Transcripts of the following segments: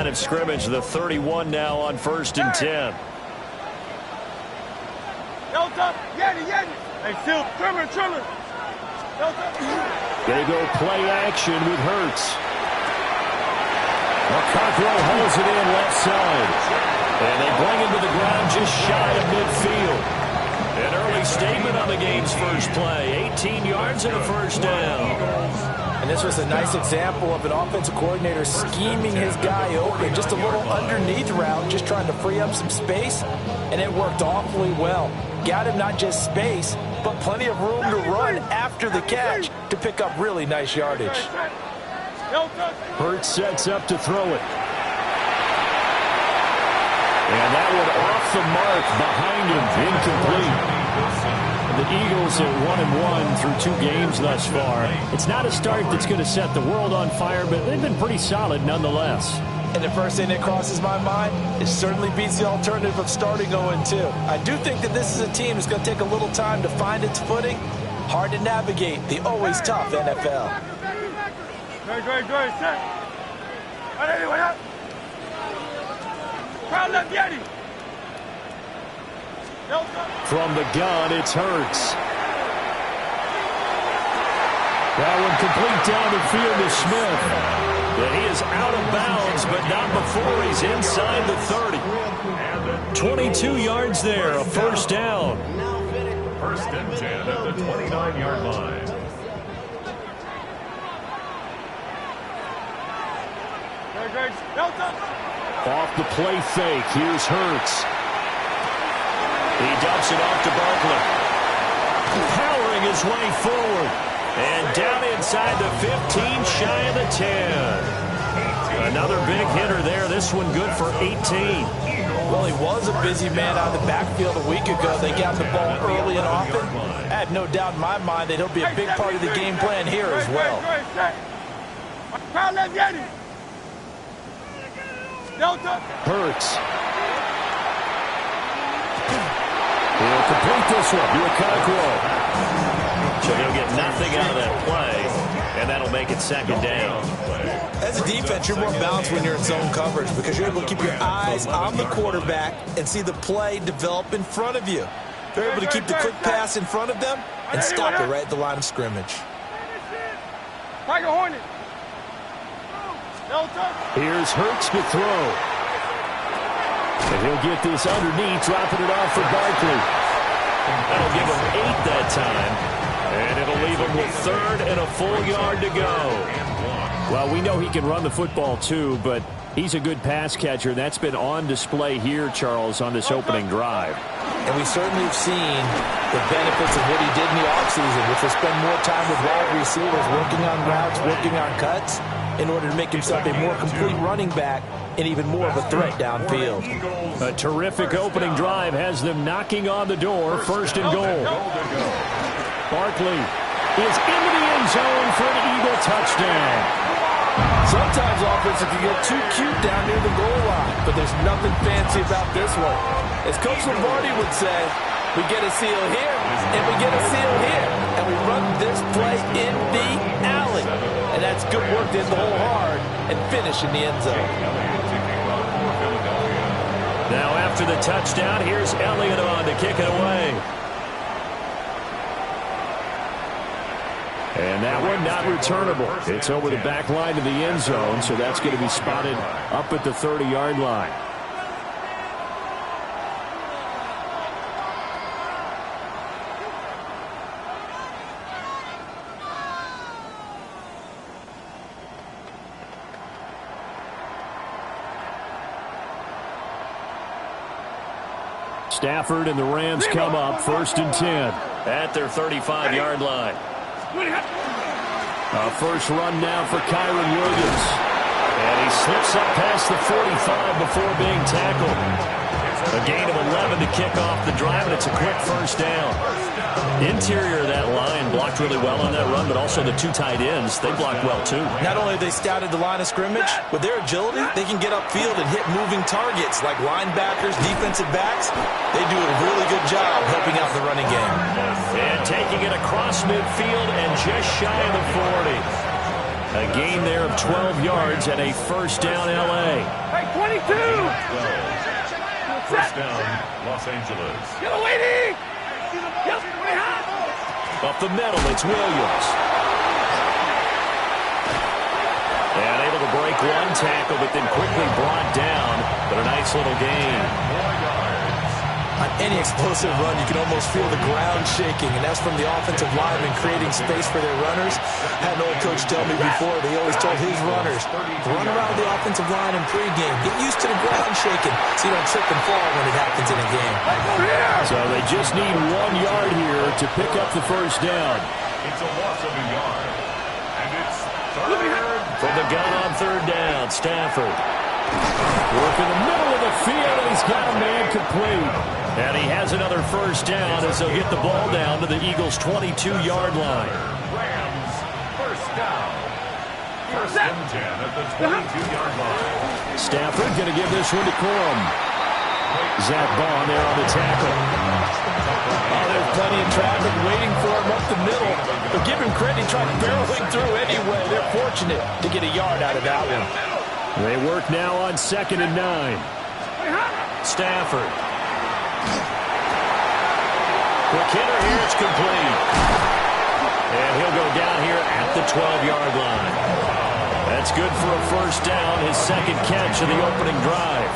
line of scrimmage. The 31 now on 1st and 10. They go play action with Hurts. Castortroy holds it in left side. And they bring him to the ground just shy of midfield. An early statement on the game's first play. 18 yards and a first down. And this was a nice example of an offensive coordinator scheming his guy open. Just a little underneath route, just trying to free up some space. And it worked awfully well. Got him not just space, but plenty of room to run after the catch to pick up really nice yardage. Hurts sets up to throw it. And that one off the mark behind him, incomplete. The Eagles at 1-1 through 2 games thus far. It's not a start that's going to set the world on fire, but they've been pretty solid nonetheless. And the first thing that crosses my mind, it certainly beats the alternative of starting 0-2. I do think that this is a team that's going to take a little time to find its footing. Hard to navigate the always tough NFL. From the gun, it's Hurts. That one complete down the field to Smith. And he is out of bounds, but not before he's inside the 30. 22 yards there, a first down. 1st and 10 at the 29-yard line. Off the play fake, here's Hurts. He dumps it off to Barkley. Powering his way forward. And down inside the 15, shy of the 10. Another big hitter there. This one good for 18. Well, he was a busy man out of the backfield a week ago. They got the ball early and often. I have no doubt in my mind that he'll be a big part of the game plan here as well. Hurts. He'll complete this one. Castortroy. So he'll get nothing out of that play, and that'll make it 2nd down. As a defense, you're more balanced when you're in zone coverage because you're able to keep your eyes on the quarterback and see the play develop in front of you. They're able to keep the quick pass in front of them and stop it right at the line of scrimmage. Here's Hurts to throw. And he'll get this underneath, dropping it off for Barkley. That'll give him 8 that time. And it'll leave him with 3rd and a full yard to go. Well, we know he can run the football too, but he's a good pass catcher. That's been on display here, Charles, on this opening drive. And we certainly have seen the benefits of what he did in the offseason, which was spend more time with wide receivers, working on routes, working on cuts, in order to make himself a more complete running back and even more of a threat downfield. A terrific opening drive has them knocking on the door. 1st and goal. Barkley is into the end zone for an Eagle touchdown. Sometimes offense can get too cute down near the goal line, but there's nothing fancy about this one. As Coach Lombardi would say, we get a seal here, and we get a seal here, and we run this play in the alley. And that's good work to hit the hole hard and finish in the end zone. Now after the touchdown, here's Elliott on to kick it away. And that one not returnable. It's over the back line of the end zone, so that's going to be spotted up at the 30-yard line. Stafford and the Rams come up 1st and 10 at their 35-yard line. A first run now for Kyron Williams. And he slips up past the 45 before being tackled. A gain of 11 to kick off the drive, and it's a quick first down. Interior of that line blocked really well on that run, but also the 2 tight ends, they blocked well too. Not only have they scouted the line of scrimmage, with their agility, they can get upfield and hit moving targets like linebackers, defensive backs. They do a really good job helping out the running game. And taking it across midfield and just shy of the 40. A gain there of 12 yards and a first down L.A. Hey, 22! First down, Los Angeles. Yellow lady! Up the middle, it's Williams. And able to break one tackle, but then quickly brought down. But a nice little gain. On any explosive run, you can almost feel the ground shaking, and that's from the offensive linemen creating space for their runners. Had an old coach tell me before, they always told his runners, run around the offensive line in pregame. Get used to the ground shaking so you don't trip and fall when it happens in a game. So they just need 1 yard here to pick up the first down. It's a loss of a yard. And it's third. From the gun on third down, Stafford. Work in the middle of the field, and he's got a man complete. And he has another first down as they'll get the ball down to the Eagles' 22-yard line. Rams, first down. First and 10 at the 22-yard line. Stafford going to give this one to Corum. Zach Bond there on the tackle. Oh, there's plenty of traffic waiting for him up the middle. But give him credit, he tried barreling through anyway. They're fortunate to get a yard out of that one. They work now on 2nd and 9. Stafford. Quick hitter here, it's complete. And he'll go down here at the 12-yard line. That's good for a first down, his second catch of the opening drive.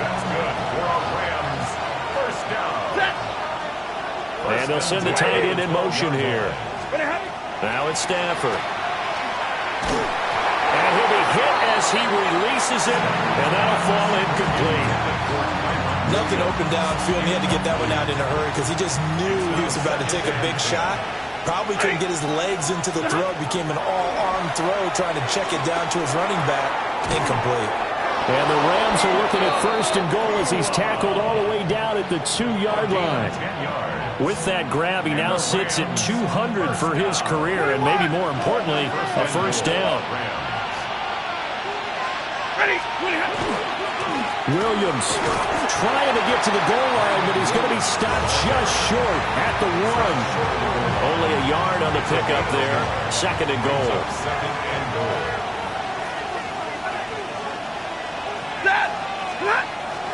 That's good for our Rams. First down. And they'll send the tight end in motion here. Now it's Stafford. And he'll be hit as he releases it, and that'll fall incomplete. Nothing open downfield, and he had to get that one out in a hurry because he just knew he was about to take a big shot. Probably couldn't get his legs into the throw. Became an all-arm throw trying to check it down to his running back. Incomplete. And the Rams are looking at first and goal as he's tackled all the way down at the 2-yard line. With that grab, he now sits at 200 for his career, and maybe more importantly, a first down. Williams trying to get to the goal line, but he's going to be stopped just short at the 1. Only a yard on the pickup there. 2nd and goal.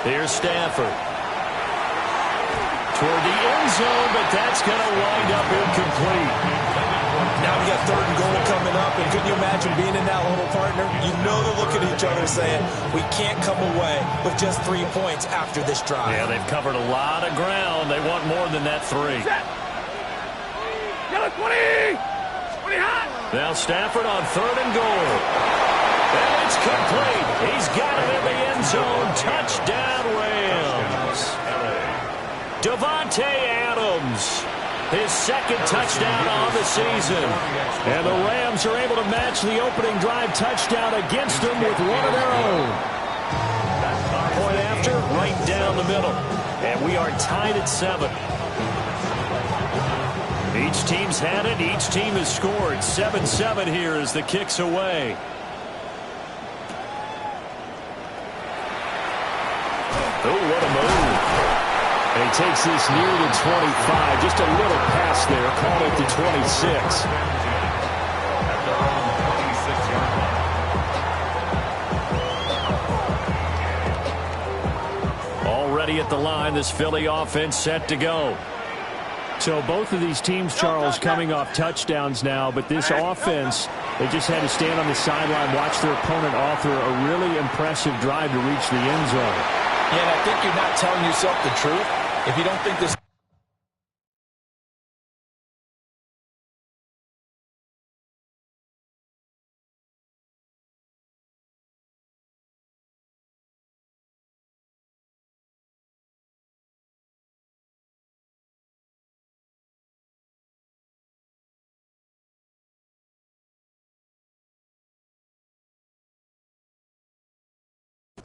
Here's Stafford. Toward the end zone, but that's going to wind up incomplete. Now we got 3rd and goal coming up, and can you imagine being in that little partner? You know they're looking at each other saying, we can't come away with just 3 points after this drive. Yeah, they've covered a lot of ground. They want more than that 3. Yellow 20! 20 hot! Now Stafford on 3rd and goal. And it's complete. He's got it in the end zone. Touchdown, Rams. Davante Adams. His 2nd touchdown on the season. And the Rams are able to match the opening drive touchdown against them with one of their own. Point after, right down the middle. And we are tied at 7. Each team's had it. Each team has scored. 7-7 here as the kick's away. Oh, what a move. And he takes this near the 25. Just a little pass there. Call it the 26. Already at the line, this Philly offense set to go. So both of these teams, Charles, coming off touchdowns now, but this offense, they just had to stand on the sideline, watch their opponent author a really impressive drive to reach the end zone. Yeah, and I think you're not telling yourself the truth if you don't think this.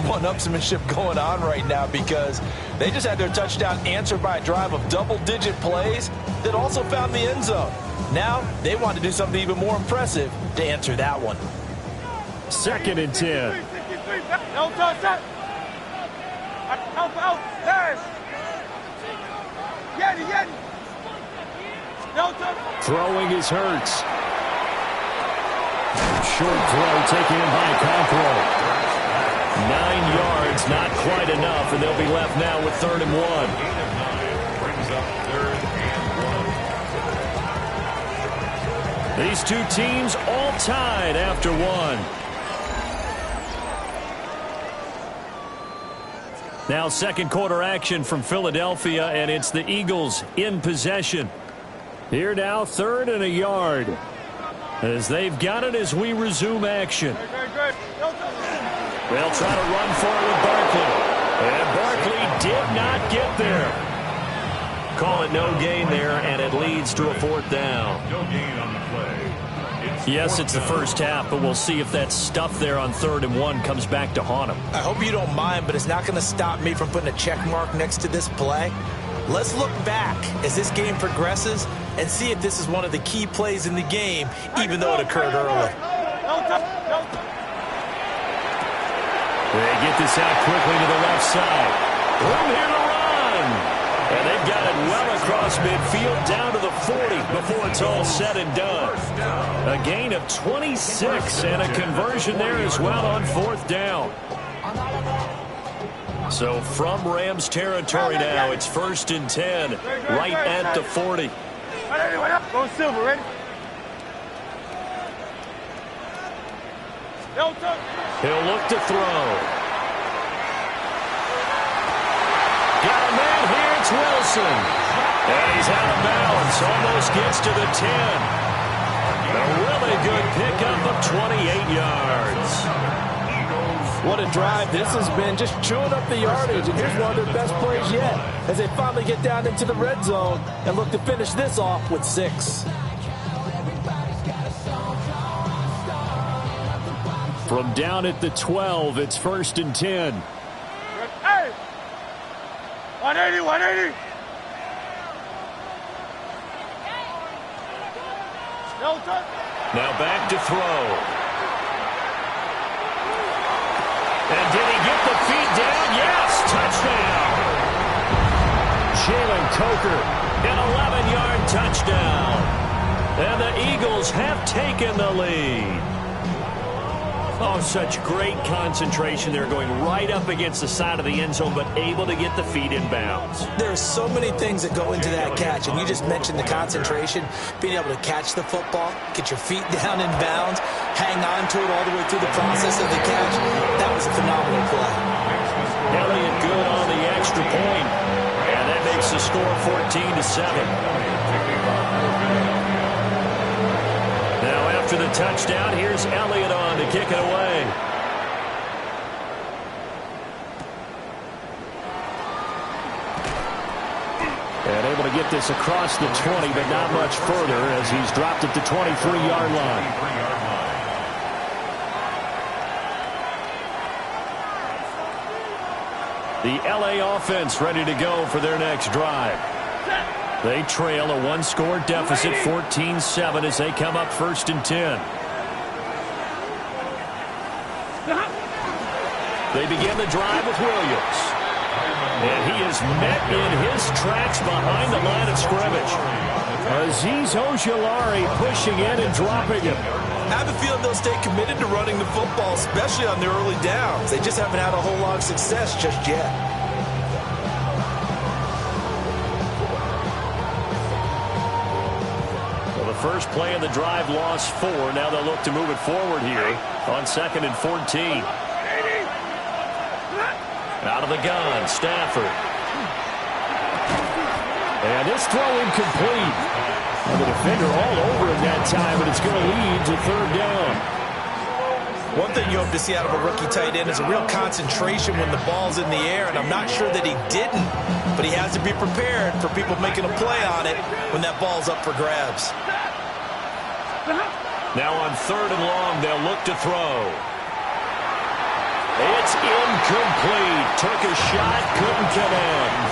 One-upsmanship going on right now because they just had their touchdown answered by a drive of double-digit plays that also found the end zone. Now they want to do something even more impressive to answer that one. 2nd and 10. Throwing is Hurts. short throw taken in by Conroy. 9 yards, not quite enough, and they'll be left now with 3rd and 1. Brings up 3rd and 1. These two teams all tied after 1. Now second quarter action from Philadelphia, and it's the Eagles in possession. Here now, 3rd and a yard. As they've got it as we resume action. They'll try to run for it with Barkley. And Barkley did not get there. Call it no gain there, and it leads to a 4th down. No gain on the play. Yes, it's the first half, but we'll see if that stuff there on 3rd and 1 comes back to haunt him. I hope you don't mind, but it's not going to stop me from putting a check mark next to this play. Let's look back as this game progresses and see if this is one of the key plays in the game, even though it occurred early. They get this out quickly to the left side. Room here to run. And they've got it well across midfield down to the 40 before it's all said and done. A gain of 26 and a conversion there as well on 4th down. So from Rams territory now, it's 1st and 10, right at the 40. Go Silver, ready? He'll look to throw. Got a man here, it's Wilson. And he's out of bounds, almost gets to the 10. A really good pickup of 28 yards. What a drive this has been, just chewing up the yardage, and here's one of their best plays yet as they finally get down into the red zone and look to finish this off with 6. From down at the 12, it's 1st and 10. Hey! 180, 180! Now back to throw. And did he get the feet down? Yes, touchdown. Jalen Coker, an 11-yard touchdown. And the Eagles have taken the lead. Oh, such great concentration. They're going right up against the side of the end zone, but able to get the feet in bounds. There's so many things that go into that catch, and you just mentioned the concentration, being able to catch the football, get your feet down in bounds, hang on to it all the way through the process of the catch. That was a phenomenal play. Elliott good on the extra point, and that makes the score 14-7. After the touchdown, here's Elliott on to kick it away. And able to get this across the 20, but not much further as he's dropped at the 23-yard line. The LA offense ready to go for their next drive. They trail a one-score deficit, 14-7, as they come up 1st and 10. They begin the drive with Williams. And he is met in his tracks behind the line of scrimmage. Azeez Ojulari pushing in and dropping him. I have a feeling they'll stay committed to running the football, especially on their early downs. They just haven't had a whole lot of success just yet. First play of the drive, lost 4. Now they'll look to move it forward here on 2nd and 14. Out of the gun, Stafford. And this throw incomplete. And the defender all over him that time, but it's going to lead to 3rd down. One thing you hope to see out of a rookie tight end is a real concentration when the ball's in the air, and I'm not sure that he didn't, but he has to be prepared for people making a play on it when that ball's up for grabs. Now on 3rd and long, they'll look to throw. It's incomplete. Took a shot, couldn't connect.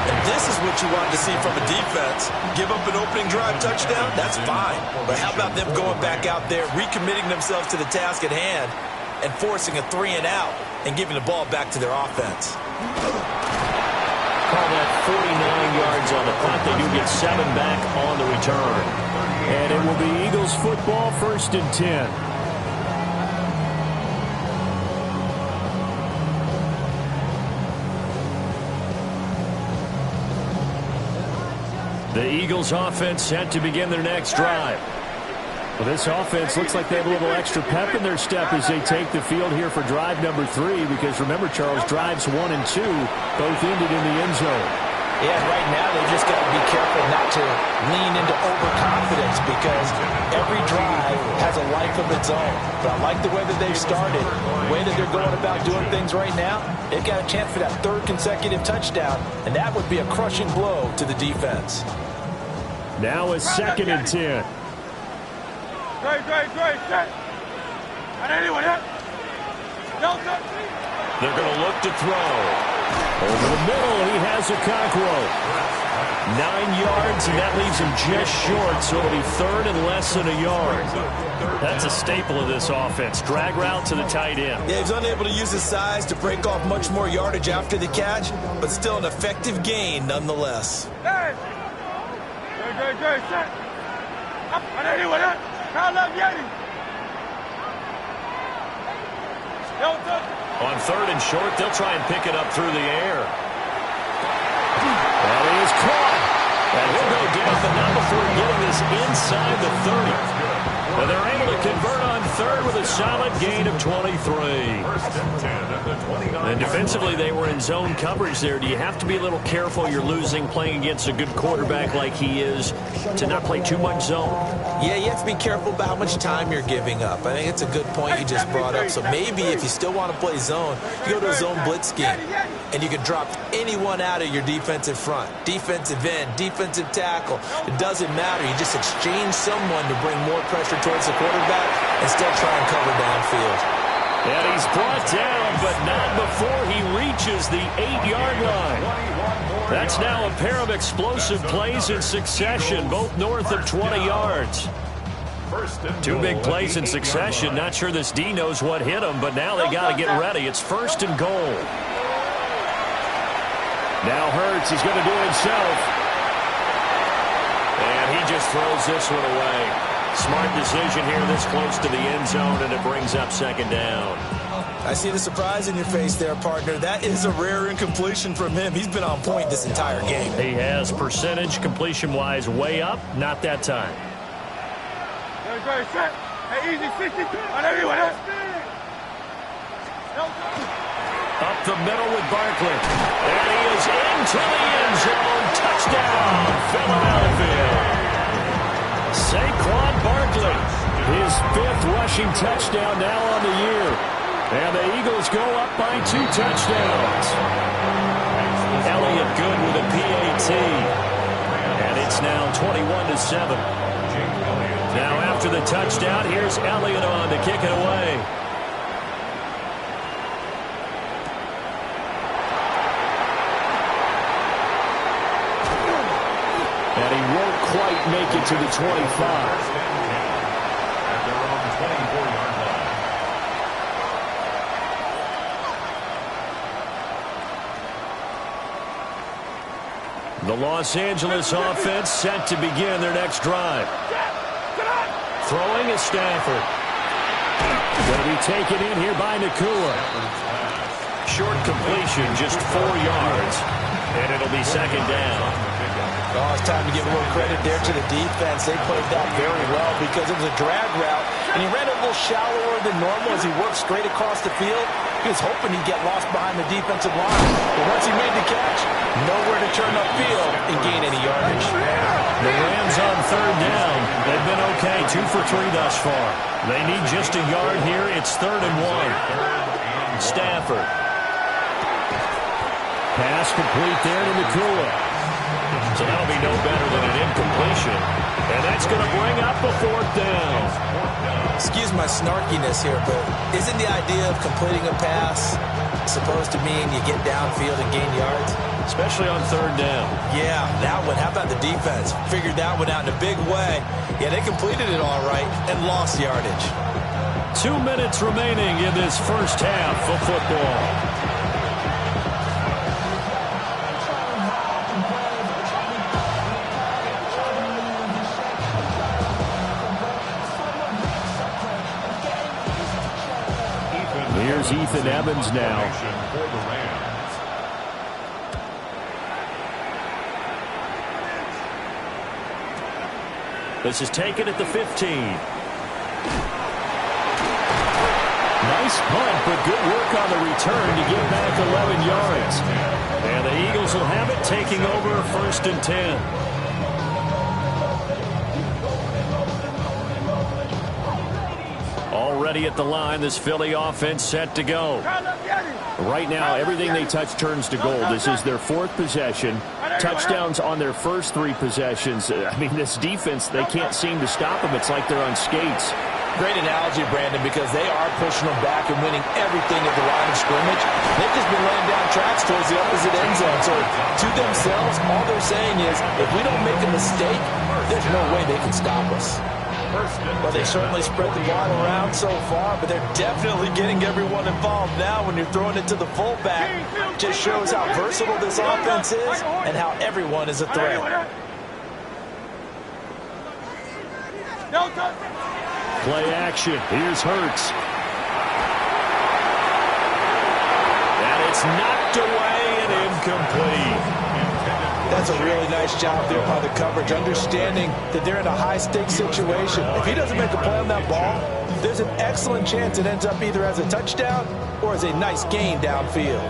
And this is what you want to see from a defense. Give up an opening drive touchdown, that's fine. But how about them going back out there, recommitting themselves to the task at hand, and forcing a 3-and-out and giving the ball back to their offense. Call that 49 yards on the punt. They do get 7 back on the return. And it will be Eagles football, 1st and 10. The Eagles offense set to begin their next drive. Well, this offense looks like they have a little extra pep in their step as they take the field here for drive number 3, because remember, Charles, drives 1 and 2 both ended in the end zone. Yeah, right now they just got to be careful not to lean into overconfidence, because every drive has a life of its own. But I like the way that they've started, the way that they're going about doing things right now. They've got a chance for that 3rd consecutive touchdown, and that would be a crushing blow to the defense. Now a 2nd and 10. Great, set. They're going to look to throw. Over the middle, he has a Conqueror. 9 yards, and that leaves him just short, so it'll be 3rd and less than a yard. That's a staple of this offense. Drag route to the tight end. Yeah, he's unable to use his size to break off much more yardage after the catch, but still an effective gain nonetheless. Great, set. On 3rd and short, they'll try and pick it up through the air. That is caught. And he'll go down, but not before getting this inside the 30. And they're able to convert on 3rd with a solid gain of 23. And defensively, they were in zone coverage there. Do you have to be a little careful? You're losing playing against a good quarterback like he is to not play too much zone. Yeah, you have to be careful about how much time you're giving up. I think it's a good point you just brought up. So maybe if you still want to play zone, you go to a zone blitz scheme, and you can drop anyone out of your defensive front. Defensive end, defensive tackle. It doesn't matter. You just exchange someone to bring more pressure towards the quarterback and still try and cover downfield. And he's brought down, but not before he reaches the 8-yard line. That's now a pair of explosive plays in succession, both north of 20 yards. 2 big plays in succession. Not sure this D knows what hit him, but now they got to get ready. It's 1st and goal. Now Hurts is going to do it himself. And he just throws this one away. Smart decision here this close to the end zone, and it brings up 2nd down. I see the surprise in your face there, partner. That is a rare incompletion from him. He's been on point this entire game. He has percentage completion-wise way up. Not that time. Great, set. Hey, easy, 60. On everyone else. Up the middle with Barkley. And he is into the end zone. Touchdown, Philadelphia. Saquon Barkley, his 5th rushing touchdown now on the year. And the Eagles go up by 2 touchdowns. Elliott good with a PAT. And it's now 21-7. Now after the touchdown, here's Elliott on to kick it away. And he won't quite make it to the 25. At their own 24-yard line. The Los Angeles offense set to begin their next drive. Throwing is Stafford. Going to be taken in here by Nakua. Short completion, just 4 yards. And it'll be 2nd down. Oh, it's time to give a little credit there to the defense. They played that very well because it was a drag route, and he ran a little shallower than normal as he worked straight across the field. He was hoping he'd get lost behind the defensive line. But once he made the catch, nowhere to turn upfield and gain any yardage. The Rams on 3rd down. They've been okay, 2 for 3 thus far. They need just a yard here. It's 3rd and 1. Stafford. Pass complete there to Nakua. So that'll be no better than an incompletion. And that's going to bring up a 4th down. Excuse my snarkiness here, but isn't the idea of completing a pass supposed to mean you get downfield and gain yards? Especially on 3rd down. Yeah, that one. How about the defense? Figured that one out in a big way. Yeah, they completed it all right and lost yardage. 2 minutes remaining in this first half of football. Here's Ethan Evans now. For the Rams. This is taken at the 15. Nice punt, but good work on the return to get back 11 yards. And the Eagles will have it, taking over 1st and 10. Already at the line, this Philly offense set to go. Right now, everything they touch turns to gold. This is their 4th possession. Touchdowns on their first 3 possessions. I mean, this defense, they can't seem to stop them. It's like they're on skates. Great analogy, Brandon, because they are pushing them back and winning everything at the line of scrimmage. They've just been laying down tracks towards the opposite end zone. So to themselves, all they're saying is, if we don't make a mistake, there's no way they can stop us. Well, they certainly spread the ball around so far, but they're definitely getting everyone involved now when you're throwing it to the fullback. Just shows how versatile this offense is and how everyone is a threat. Play action. Here's Hurts. And it's knocked away and incomplete. That's a really nice job there by the coverage, understanding that they're in a high-stakes situation. If he doesn't make a play on that ball, there's an excellent chance it ends up either as a touchdown or as a nice gain downfield.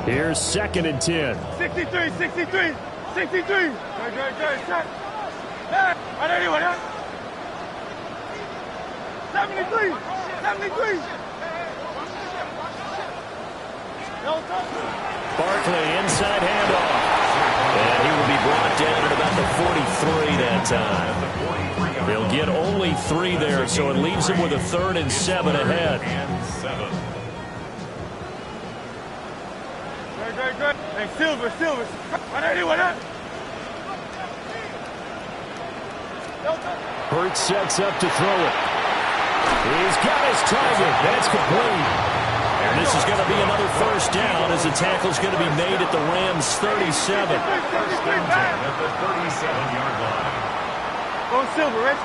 Here's 2nd and 10. 63, 63, 63. Go, shot. Hey, on anyone, huh? 73, 73. Barkley, inside handoff. And he will be brought down at about the 43 that time. They'll get only 3 there, so it leaves him with a 3rd and 7 ahead. Good. Hey, Silver. On anyone, huh? Hurts sets up to throw it. He's got his target. That's complete. And this is going to be another 1st down as the tackle's going to be made at the Rams' 37. 1st and 10 at the 37-yard line. Go Silver, Rich.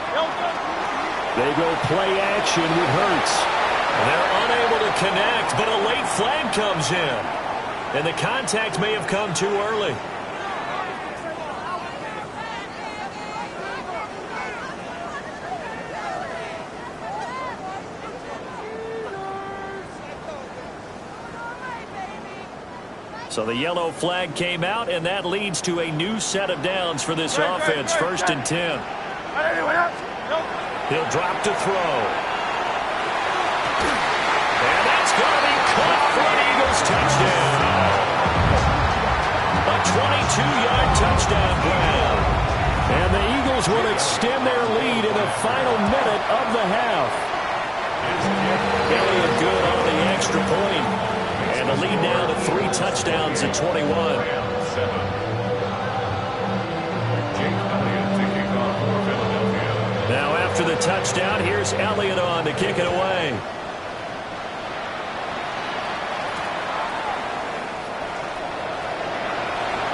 They go play action with Hurts. And they're unable to connect, but a late flag comes in. And the contact may have come too early. So the yellow flag came out, and that leads to a new set of downs for this offense. 1st and 10. He'll drop to throw. And that's going to be caught for an Eagles touchdown. A 22-yard touchdown grab. And the Eagles will extend their lead in the final minute of the half. Elliott good on the extra point. And the lead now to 3 touchdowns at 21. Now after the touchdown, here's Elliott on to kick it away.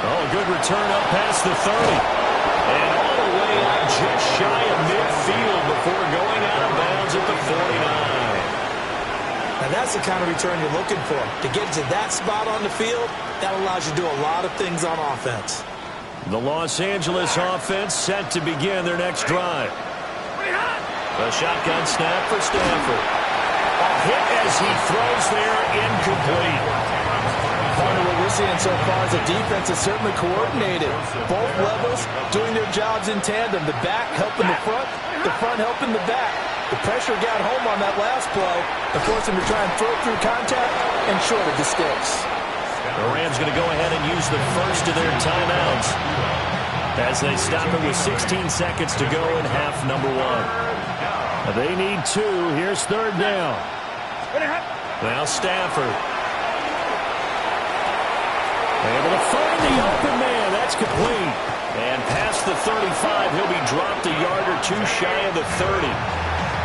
Oh, good return up past the 30. And all the way out just shy of midfield before going out of bounds at the 49. Now that's the kind of return you're looking for. To get to that spot on the field, that allows you to do a lot of things on offense. The Los Angeles offense set to begin their next drive. A shotgun snap for Stafford. A hit as he throws there, incomplete. Part of what we're seeing so far is the defense is certainly coordinated. Both levels doing their jobs in tandem. The back helping the front helping the back. The pressure got home on that last play and forced him to try and throw through contact and short of the sticks. The Rams going to go ahead and use the first of their timeouts as they stop it with 16 seconds to go in half number 1. They need 2. Here's 3rd down. Now Stafford. Able to find the open man. That's complete. And past the 35, he'll be dropped a yard or 2 shy of the 30.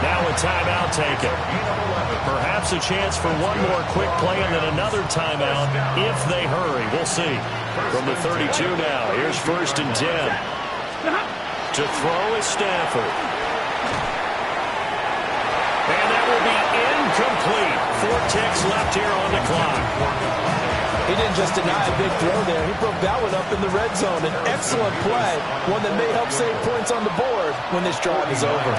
Now a timeout taken. Perhaps a chance for one more quick play and then another timeout if they hurry. We'll see. From the 32 now, here's 1st and 10. To throw is Stafford. And that will be incomplete. 4 ticks left here on the clock. He didn't just deny a big throw there. He broke that one up in the red zone. An excellent play, one that may help save points on the board when this drive is over.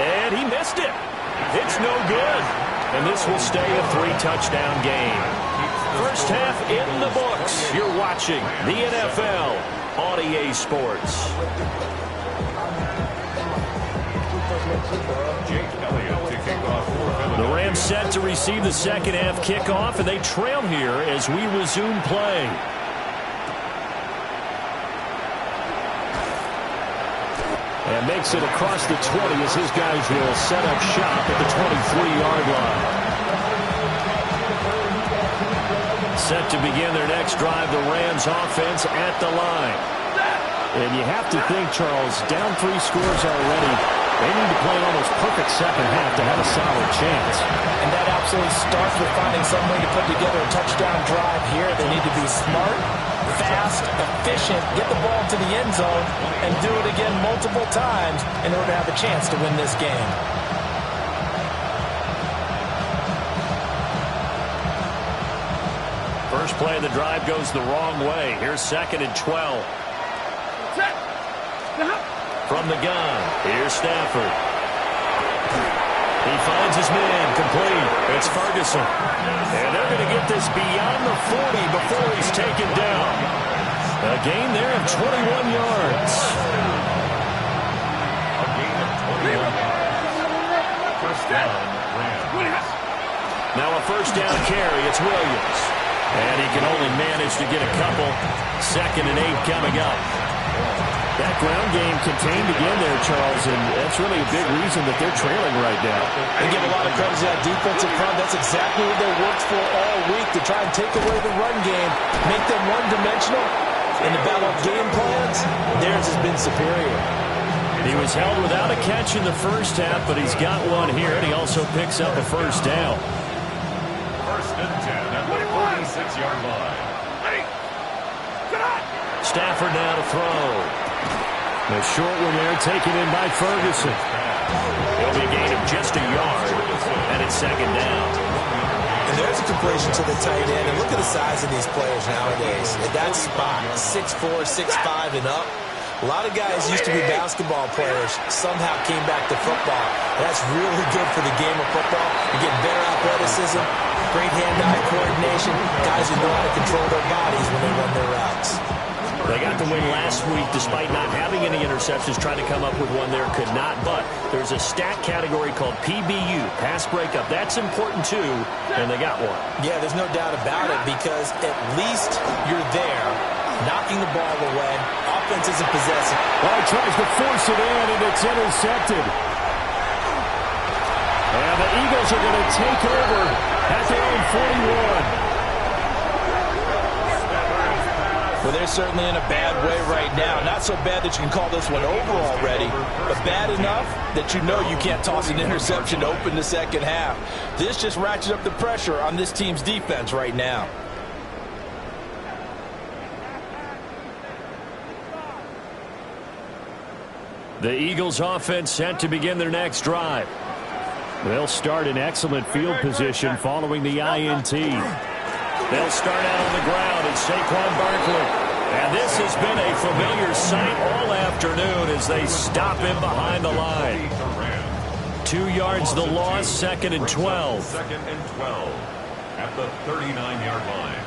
And he missed it. It's no good. And this will stay a 3-touchdown game. First half in the books. You're watching the NFL on EA Sports. The Rams set to receive the second half kickoff, and they trail here as we resume play. And makes it across the 20 as his guys will set up shop at the 23-yard line. Set to begin their next drive, the Rams offense at the line. And you have to think, Charles, down 3 scores already. They need to play an almost perfect second half to have a solid chance. And that absolutely starts with finding some way to put together a touchdown drive here. They need to be smart, fast, efficient, get the ball to the end zone, and do it again multiple times in order to have a chance to win this game. First play of the drive goes the wrong way. Here's 2nd and 12. From the gun, here's Stafford. He finds his man, complete. It's Ferguson. And they're going to get this beyond the 40 before he's taken down. A gain there of 21 yards. A gain of 21. First down, Rams. Now a first down carry, it's Williams. And he can only manage to get a couple. 2nd and 8 coming up. That ground game contained again there, Charles, and that's really a big reason that they're trailing right now. They give a lot of credit to that defensive front. That's exactly what they worked for all week, to try and take away the run game, make them one-dimensional. In the battle of game plans, theirs has been superior. He was held without a catch in the first half, but he's got one here, and he also picks up a first down. First and 10 at the 46-yard line. Stafford now to throw. The short one there taken in by Ferguson. It'll be a gain of just a yard, and it's 2nd down. And there's a completion to the tight end. And look at the size of these players nowadays. At that spot, 6'4", 6'5", and up. A lot of guys used to be basketball players, somehow came back to football. That's really good for the game of football. You get better athleticism, great hand-eye coordination, guys who know how to control their bodies when they run their routes. They got the win last week despite not having any interceptions. Tried to come up with one there, could not. But there's a stat category called PBU, pass breakup. That's important too, and they got one. Yeah, there's no doubt about it, because at least you're there, knocking the ball away. Offense isn't possessing. Well, he tries to force it in, and it's intercepted. And the Eagles are going to take over at their own 41. Well, they're certainly in a bad way right now. Not so bad that you can call this one over already, but bad enough that you know you can't toss an interception to open the second half. This just ratchets up the pressure on this team's defense right now. The Eagles offense set to begin their next drive. They'll start in excellent field position following the INT. They'll start out on the ground at Saquon Barkley. And this has been a familiar sight all afternoon as they stop him behind the line. 2 yards the loss, 2nd and 12. 2nd and 12 at the 39-yard line.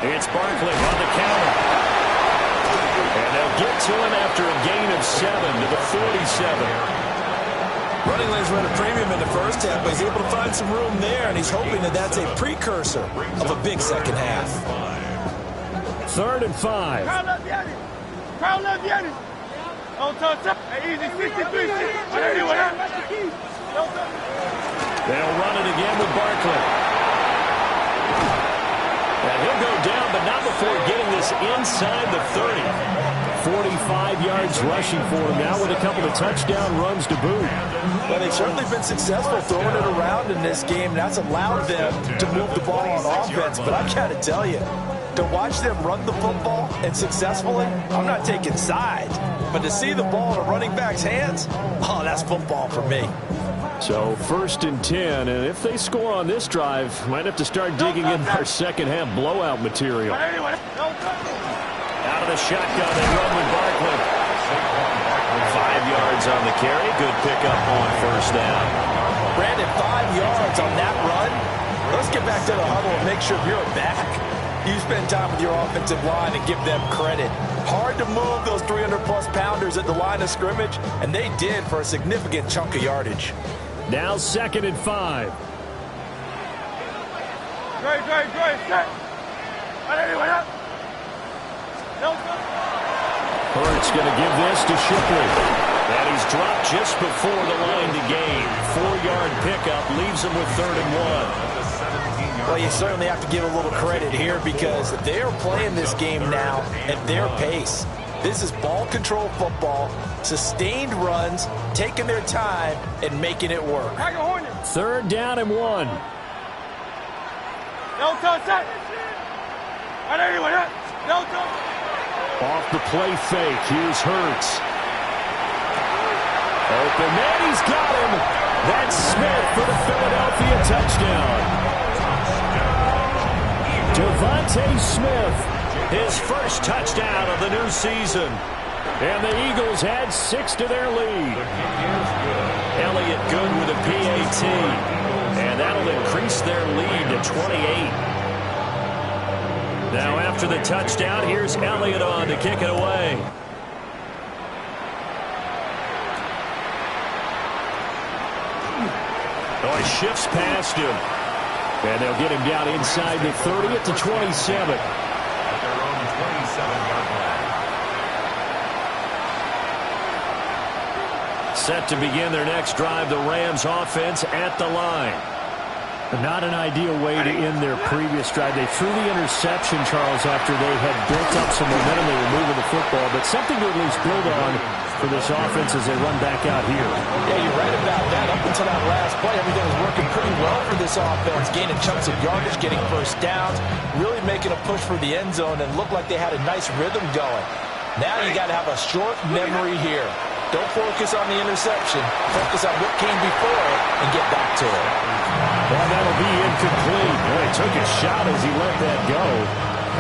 It's Barkley on the counter. And they'll get to him after a gain of 7 to the 47. Running lanes were at a premium in the first half, but he's able to find some room there, and he's hoping that that's a precursor of a big second half. 3rd and 5. Crowd left the Eddie. On touch up. Easy, 63. They'll run it again with Barkley. And he'll go down, but not before getting this inside the 30. 45 yards rushing for him now with a couple of touchdown runs to boot. Well, they've certainly been successful throwing it around in this game. That's allowed them to move the ball on offense. But I've got to tell you, to watch them run the football and successfully, I'm not taking sides. But to see the ball in a running back's hands, oh, that's football for me. So 1st and 10, and if they score on this drive, might have to start digging in our second half blowout material. Out Out of the shotgun, they run with Barkley. 5 yards on the carry. Good pickup on 1st down. Brandon, 5 yards on that run. Let's get back to the huddle and make sure you're back. You spend time with your offensive line and give them credit. Hard to move those 300-plus pounders at the line of scrimmage, and they did for a significant chunk of yardage. Now 2nd and 5. Great, set. Hurts going to give this to Shipley. And he's dropped just before the line to gain. 4-yard pickup leaves him with 3rd and 1. Well, you certainly have to give a little credit here because they are playing this game now at their pace. This is ball control football, sustained runs, taking their time and making it work. 3rd down and 1. Off the play fake. Here's Hurts. Open man, he's got him. That's Smith for the Philadelphia touchdown. Devontae Smith, his first touchdown of the new season. And the Eagles add 6 to their lead. Elliott good with a PAT. And that'll increase their lead to 28. Now after the touchdown, here's Elliott on to kick it away. Oh, he shifts past him. And they'll get him down inside the 30 at the 27. At their own 27-yard line. Set to begin their next drive, the Rams offense at the line. Not an ideal way to end their previous drive. They threw the interception, Charles, after they had built up some momentum. They were moving the football, but something to at least build on for this offense as they run back out here. Yeah, you're right about that. Up until that last play, everything was working pretty well for this offense, gaining chunks of yardage, getting first downs, really making a push for the end zone, and looked like they had a nice rhythm going. Now you got to have a short memory here. Don't focus on the interception. Focus on what came before it and get back to it. Well, that'll be incomplete. Boy, he took a shot as he let that go.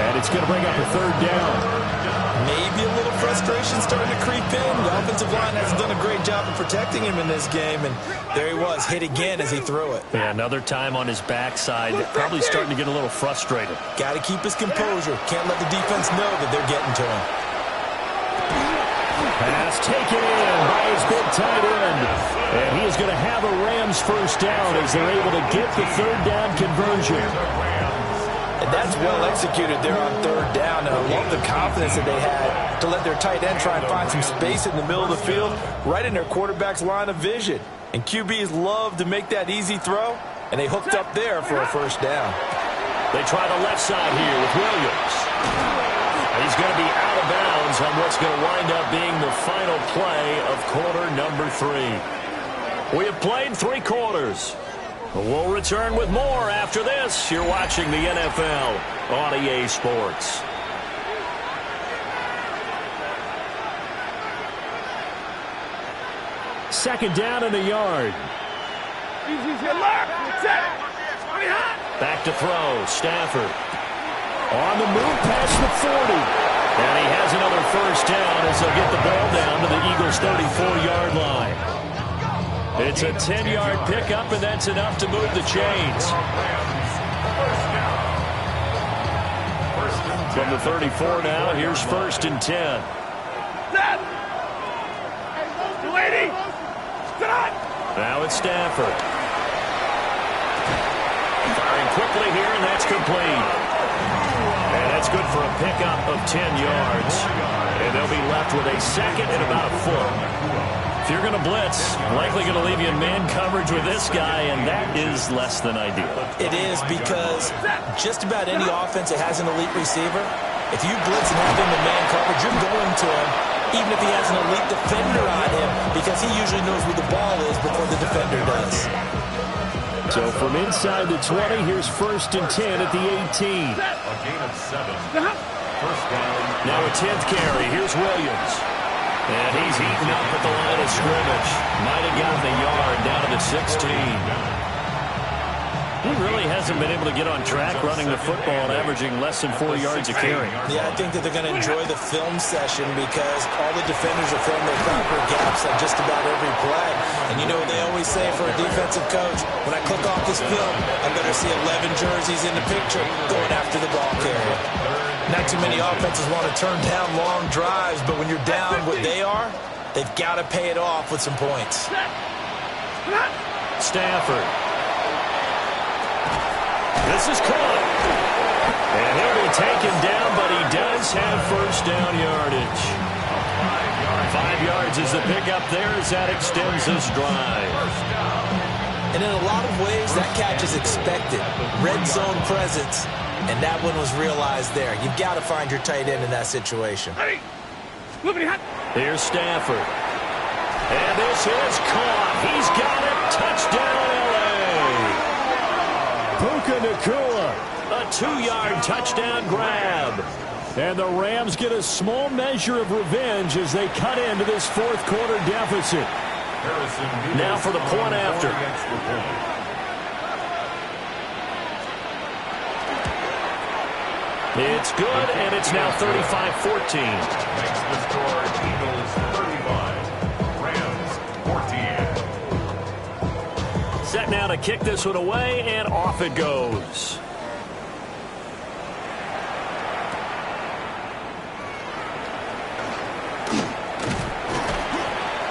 And it's going to bring up a 3rd down. Maybe a little frustration starting to creep in. The offensive line has done a great job of protecting him in this game. And there he was, hit again as he threw it. Yeah, another time on his backside. Probably starting to get a little frustrated. Got to keep his composure. Can't let the defense know that they're getting to him. Pass taken in by his big tight end. And he is going to have a Rams first down as they're able to get the 3rd down conversion. And that's well executed there on 3rd down. And I love the confidence that they had to let their tight end try and find some space in the middle of the field, right in their quarterback's line of vision. And QBs love to make that easy throw, and they hooked up there for a first down. They try the left side here with Williams. He's going to be out of bounds on what's going to wind up being the final play of quarter number 3. We have played 3 quarters. We'll return with more after this. You're watching the NFL on EA Sports. Second down in the yard. Back to throw. Stafford. On the move past the 40. And he has another first down as they'll get the ball down to the Eagles' 34-yard line. It's a 10-yard pickup, and that's enough to move the chains. From the 34 now, here's 1st and 10. Now it's Stafford. Firing quickly here, and that's complete. And that's good for a pickup of 10 yards. And they'll be left with a 2nd and about a foot. If you're going to blitz, likely going to leave you in man coverage with this guy, and that is less than ideal. It is because just about any offense that has an elite receiver, if you blitz and have him in man coverage, you're going to him, even if he has an elite defender on him, because he usually knows where the ball is before the defender does. So from inside the 20, here's 1st and 10 at the 18. A gain of 7. First down. Now a 10th carry. Here's Williams. And he's heating up at the line of scrimmage. Might have gotten the yard down to the 16. He really hasn't been able to get on track running the football and averaging less than 4 yards a carry. Yeah, I think that they're going to enjoy the film session because all the defenders are filling their proper gaps on just about every play. And you know what they always say for a defensive coach? When I click off this film, I better see 11 jerseys in the picture going after the ball carrier. Not too many offenses want to turn down long drives, but when you're down what they are, they've got to pay it off with some points. Stafford. This is caught. And he'll be taken down, but he does have first down yardage. 5 yards is the pickup there as that extends this drive. And in a lot of ways, that catch is expected. Red zone presence, and that one was realized there. You've got to find your tight end in that situation. Here's Stafford. And this is caught. He's got it. Touchdown, L.A. Puka Nacua, a 2-yard touchdown grab. And the Rams get a small measure of revenge as they cut into this fourth quarter deficit. Now for the point after. It's good, and it's now 35-14. Makes the score Eagles 35, Rams 14. Set now to kick this one away, and off it goes.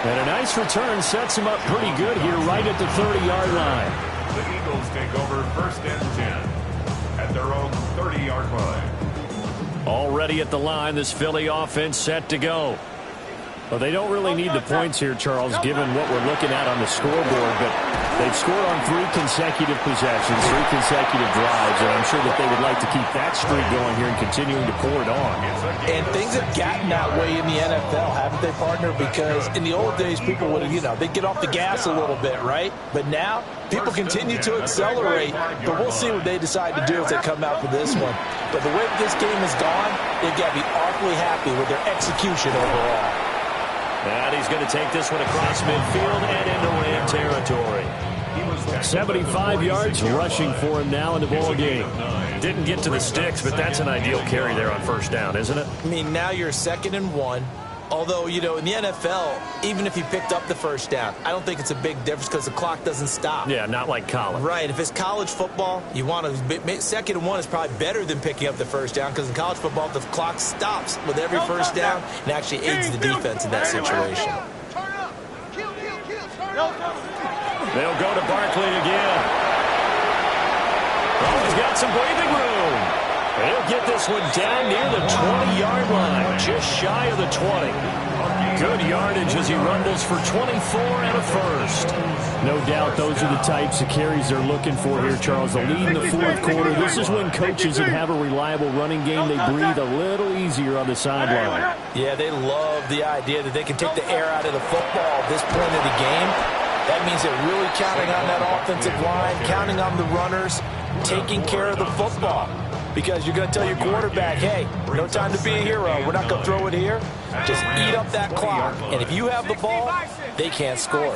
And a nice return sets him up pretty good here right at the 30-yard line. The Eagles take over first and 10 at their own 30-yard line. Already at the line, this Philly offense set to go. Well, they don't really need the points here, Charles, given what we're looking at on the scoreboard, but they've scored on 3 consecutive possessions, 3 consecutive drives, and I'm sure that they would like to keep that streak going here and continuing to pour it on. And things have gotten that way in the NFL, haven't they, partner? Because in the old days, people would, they'd get off the gas a little bit, right? But now, people continue to accelerate, but we'll see what they decide to do if they come out for this one. But the way this game has gone, they've got to be awfully happy with their execution overall. And he's going to take this one across midfield and into Ram territory. 75 yards rushing for him now in the ball game. Didn't get to the sticks, but that's an ideal carry there on first down, isn't it? I mean, now you're 2nd and 1. Although, in the NFL, even if he picked up the first down, I don't think it's a big difference because the clock doesn't stop. Yeah, not like college. Right. If it's college football, you want to 2nd and 1 is probably better than picking up the first down because in college football, the clock stops with every first down and actually aids the defense in that situation. They'll go to Barkley again. Oh, he's got some breathing room. He'll get this one down near the 20-yard line, just shy of the 20. Good yardage as he rumbles for 24 and a first. No doubt those are the types of carries they're looking for here, Charles. The lead in the fourth quarter. This is when coaches that have a reliable running game, they breathe a little easier on the sideline. Yeah, they love the idea that they can take the air out of the football at this point of the game. That means they're really counting on that offensive line, counting on the runners, taking care of the football. Because you're going to tell your quarterback, hey, no time to be a hero. We're not going to throw it here. Just eat up that clock. And if you have the ball, they can't score.